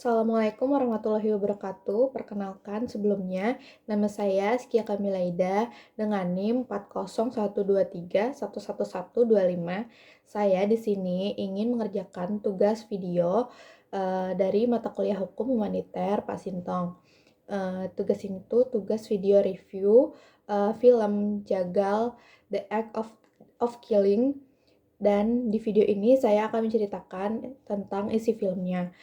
Assalamualaikum warahmatullahi wabarakatuh. Perkenalkan sebelumnya, nama saya Skia Kamilaida dengan NIM 4012311125. Saya di sini ingin mengerjakan tugas video dari mata kuliah Hukum Humaniter Pak Sintong. Tugas ini tuh tugas video review film Jagal The Act of Killing, dan di video ini saya akan menceritakan tentang isi filmnya.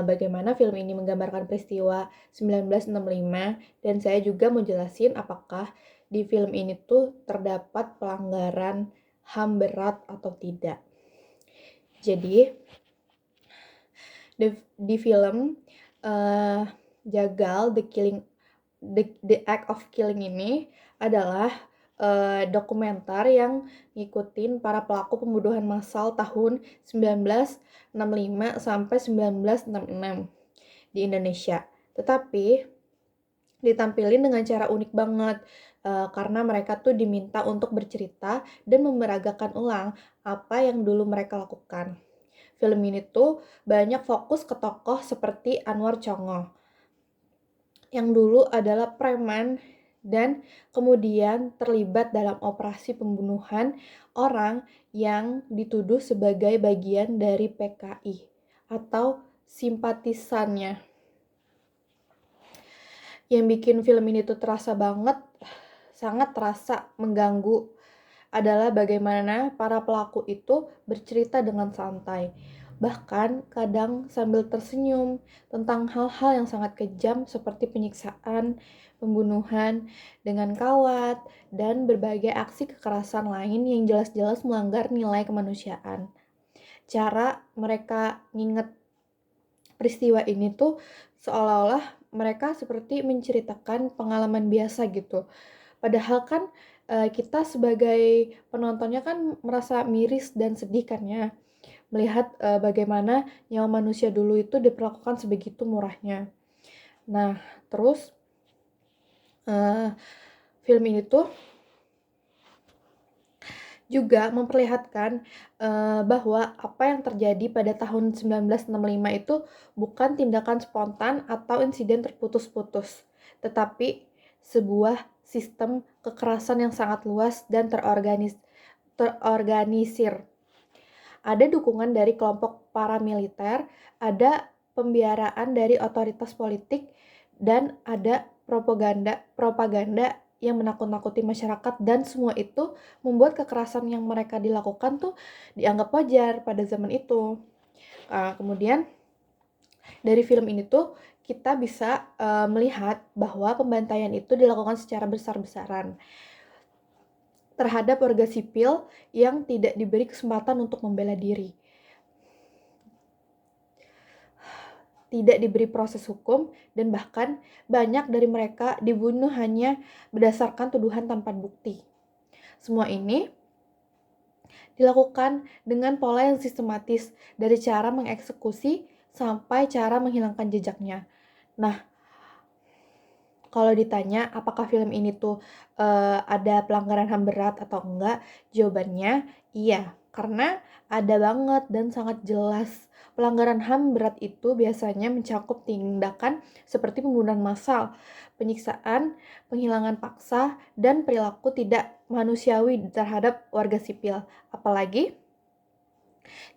Bagaimana film ini menggambarkan peristiwa 1965, dan saya juga mau jelasin apakah di film ini tuh terdapat pelanggaran HAM berat atau tidak. Jadi di film Jagal The Act of Killing ini adalah dokumenter yang ngikutin para pelaku pembunuhan massal tahun 1965 sampai 1966 di Indonesia. Tetapi ditampilin dengan cara unik banget karena mereka tuh diminta untuk bercerita dan memeragakan ulang apa yang dulu mereka lakukan. Film ini tuh banyak fokus ke tokoh seperti Anwar Congo yang dulu adalah preman dan kemudian terlibat dalam operasi pembunuhan orang yang dituduh sebagai bagian dari PKI atau simpatisannya. Yang bikin film ini tuh terasa banget, sangat terasa mengganggu adalah bagaimana para pelaku itu bercerita dengan santai, bahkan kadang sambil tersenyum tentang hal-hal yang sangat kejam seperti penyiksaan, pembunuhan dengan kawat, dan berbagai aksi kekerasan lain yang jelas-jelas melanggar nilai kemanusiaan. Cara mereka nginget peristiwa ini tuh seolah-olah mereka seperti menceritakan pengalaman biasa gitu. Padahal kan kita sebagai penontonnya kan merasa miris dan sedih kan ya, melihat bagaimana nyawa manusia dulu itu diperlakukan sebegitu murahnya. Nah, terus film ini tuh juga memperlihatkan bahwa apa yang terjadi pada tahun 1965 itu bukan tindakan spontan atau insiden terputus-putus, tetapi sebuah sistem kekerasan yang sangat luas dan terorganisir. Ada dukungan dari kelompok paramiliter, ada pembiaraan dari otoritas politik, dan ada propaganda yang menakut-nakuti masyarakat, dan semua itu membuat kekerasan yang mereka dilakukan tuh dianggap wajar pada zaman itu. Kemudian dari film ini tuh kita bisa melihat bahwa pembantaian itu dilakukan secara besar-besaran terhadap warga sipil yang tidak diberi kesempatan untuk membela diri, tidak diberi proses hukum, dan bahkan banyak dari mereka dibunuh hanya berdasarkan tuduhan tanpa bukti. Semua ini dilakukan dengan pola yang sistematis, dari cara mengeksekusi sampai cara menghilangkan jejaknya. Nah, kalau ditanya apakah film ini tuh ada pelanggaran HAM berat atau enggak, jawabannya iya, karena ada banget dan sangat jelas. Pelanggaran HAM berat itu biasanya mencakup tindakan seperti pembunuhan massal, penyiksaan, penghilangan paksa, dan perilaku tidak manusiawi terhadap warga sipil. Apalagi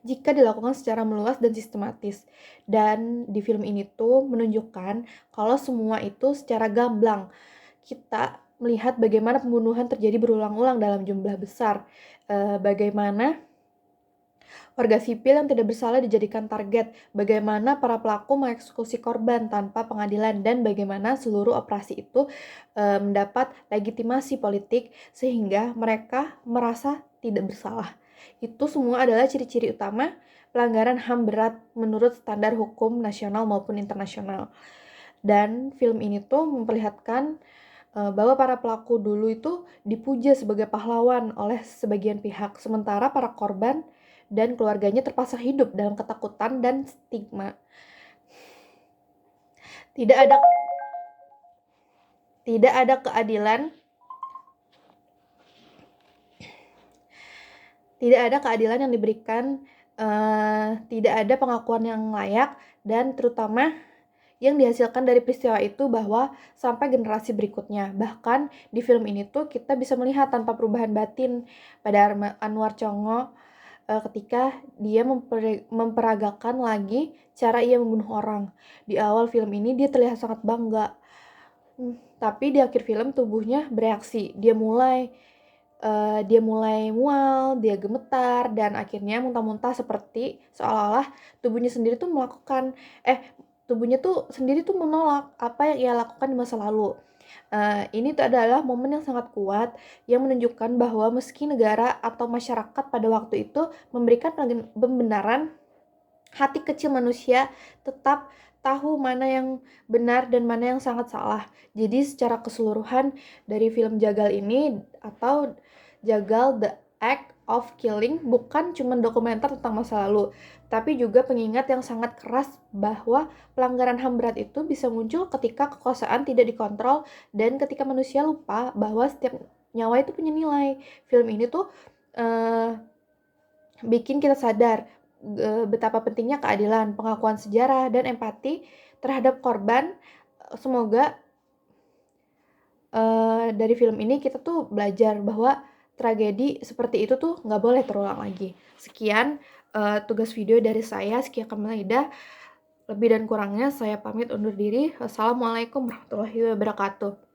jika dilakukan secara meluas dan sistematis. Dan di film ini tuh menunjukkan kalau semua itu secara gamblang. Kita melihat bagaimana pembunuhan terjadi berulang-ulang dalam jumlah besar. Bagaimana warga sipil yang tidak bersalah dijadikan target, bagaimana para pelaku mengeksekusi korban tanpa pengadilan, dan bagaimana seluruh operasi itu mendapat legitimasi politik sehingga mereka merasa tidak bersalah. Itu semua adalah ciri-ciri utama pelanggaran HAM berat menurut standar hukum nasional maupun internasional. Dan film ini tuh memperlihatkan bahwa para pelaku dulu itu dipuja sebagai pahlawan oleh sebagian pihak, sementara para korban dan keluarganya terpaksa hidup dalam ketakutan dan stigma. Tidak ada keadilan. Tidak ada keadilan yang diberikan tidak ada pengakuan yang layak dan terutama yang dihasilkan dari peristiwa itu bahwa sampai generasi berikutnya. Bahkan di film ini tuh kita bisa melihat tanpa perubahan batin pada Anwar Congo ketika dia memperagakan lagi cara ia membunuh orang. Di awal film ini dia terlihat sangat bangga. Tapi di akhir film tubuhnya bereaksi. Dia mulai mual, dia gemetar, dan akhirnya muntah-muntah seperti seolah-olah tubuhnya sendiri tuh tubuhnya tuh sendiri tuh menolak apa yang ia lakukan di masa lalu. Ini tuh adalah momen yang sangat kuat yang menunjukkan bahwa meski negara atau masyarakat pada waktu itu memberikan pembenaran, hati kecil manusia tetap tahu mana yang benar dan mana yang sangat salah. Jadi secara keseluruhan dari film Jagal ini atau Jagal The Act of Killing bukan cuma dokumenter tentang masa lalu, tapi juga pengingat yang sangat keras bahwa pelanggaran HAM berat itu bisa muncul ketika kekuasaan tidak dikontrol dan ketika manusia lupa bahwa setiap nyawa itu punya nilai. Film ini tuh bikin kita sadar betapa pentingnya keadilan, pengakuan sejarah, dan empati terhadap korban. Semoga dari film ini kita tuh belajar bahwa tragedi seperti itu tuh nggak boleh terulang lagi. Sekian tugas video dari saya, Sekia Kamalaida. Lebih dan kurangnya saya pamit undur diri. Wassalamualaikum warahmatullahi wabarakatuh.